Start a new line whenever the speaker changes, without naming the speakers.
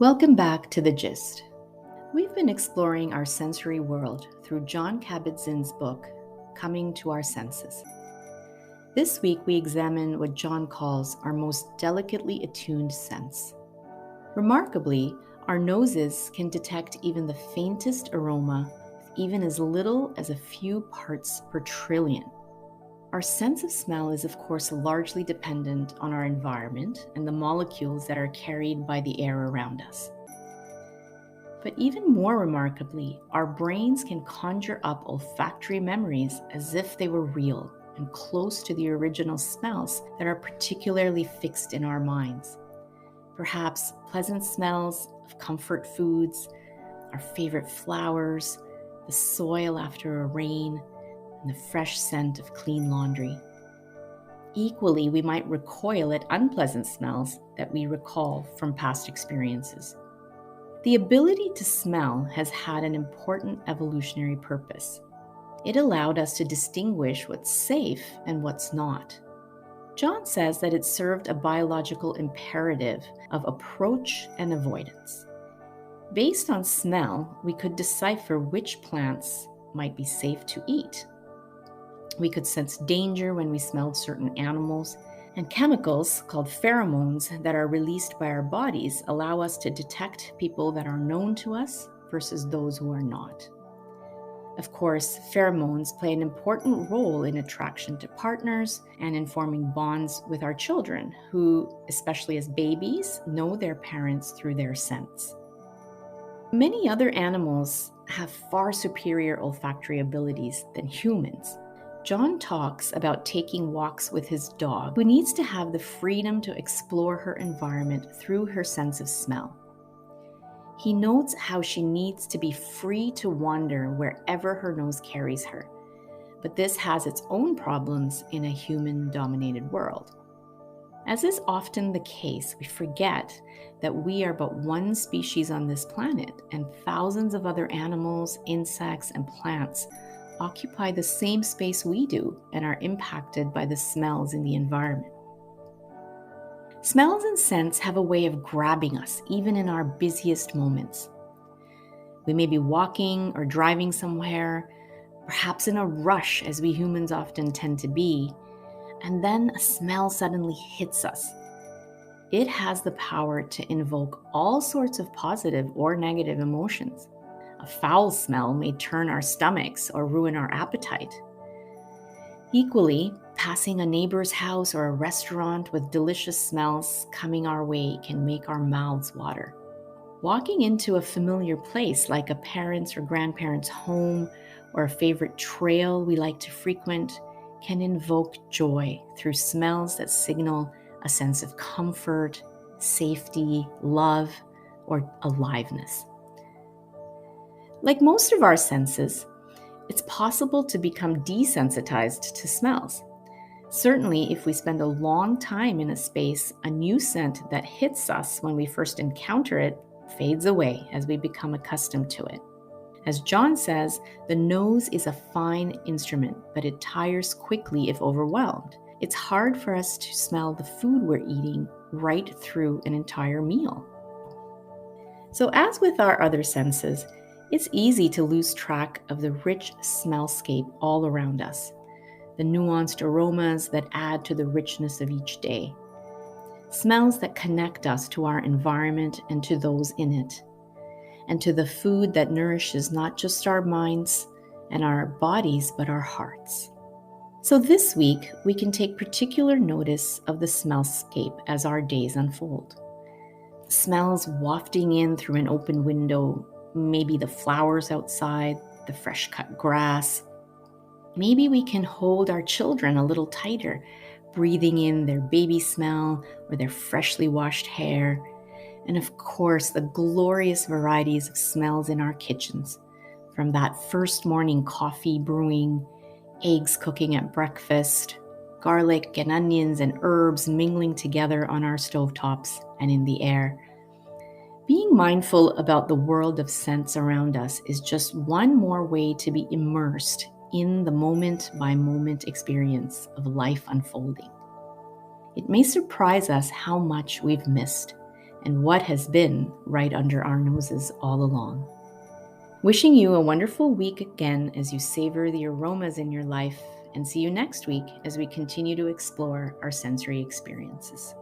Welcome back to The Gist. We've been exploring our sensory world through John Kabat Zinn's book, Coming to Our Senses. This week we examine what John calls our most delicately attuned sense. Remarkably, our noses can detect even the faintest aroma, even as little as a few parts per trillion. Our sense of smell is, of course, largely dependent on our environment and the molecules that are carried by the air around us. But even more remarkably, our brains can conjure up olfactory memories as if they were real and close to the original smells that are particularly fixed in our minds. Perhaps pleasant smells of comfort foods, our favorite flowers, the soil after a rain, and the fresh scent of clean laundry. Equally, we might recoil at unpleasant smells that we recall from past experiences. The ability to smell has had an important evolutionary purpose. It allowed us to distinguish what's safe and what's not. John says that it served a biological imperative of approach and avoidance. Based on smell, we could decipher which plants might be safe to eat. We could sense danger when we smelled certain animals, and chemicals called pheromones that are released by our bodies allow us to detect people that are known to us versus those who are not. Of course, pheromones play an important role in attraction to partners and in forming bonds with our children, who, especially as babies, know their parents through their scents. Many other animals have far superior olfactory abilities than humans. John talks about taking walks with his dog, who needs to have the freedom to explore her environment through her sense of smell. He notes how she needs to be free to wander wherever her nose carries her, but this has its own problems in a human-dominated world. As is often the case, we forget that we are but one species on this planet, and thousands of other animals, insects, and plants occupy the same space we do and are impacted by the smells in the environment. Smells and scents have a way of grabbing us, even in our busiest moments. We may be walking or driving somewhere, perhaps in a rush, as we humans often tend to be, and then a smell suddenly hits us. It has the power to invoke all sorts of positive or negative emotions. A foul smell may turn our stomachs or ruin our appetite. Equally, passing a neighbor's house or a restaurant with delicious smells coming our way can make our mouths water. Walking into a familiar place like a parent's or grandparent's home or a favorite trail we like to frequent can invoke joy through smells that signal a sense of comfort, safety, love, or aliveness. Like most of our senses, it's possible to become desensitized to smells. Certainly, if we spend a long time in a space, a new scent that hits us when we first encounter it fades away as we become accustomed to it. As John says, the nose is a fine instrument, but it tires quickly if overwhelmed. It's hard for us to smell the food we're eating right through an entire meal. So as with our other senses, it's easy to lose track of the rich smellscape all around us, the nuanced aromas that add to the richness of each day, smells that connect us to our environment and to those in it, and to the food that nourishes not just our minds and our bodies, but our hearts. So this week, we can take particular notice of the smellscape as our days unfold. Smells wafting in through an open window, maybe the flowers outside, the fresh cut grass. Maybe we can hold our children a little tighter, breathing in their baby smell or their freshly washed hair. And of course, the glorious varieties of smells in our kitchens, from that first morning coffee brewing, eggs cooking at breakfast, garlic and onions and herbs mingling together on our stovetops and in the air. Being mindful about the world of scents around us is just one more way to be immersed in the moment-by-moment experience of life unfolding. It may surprise us how much we've missed, and what has been right under our noses all along. Wishing you a wonderful week again as you savor the aromas in your life, and see you next week as we continue to explore our sensory experiences.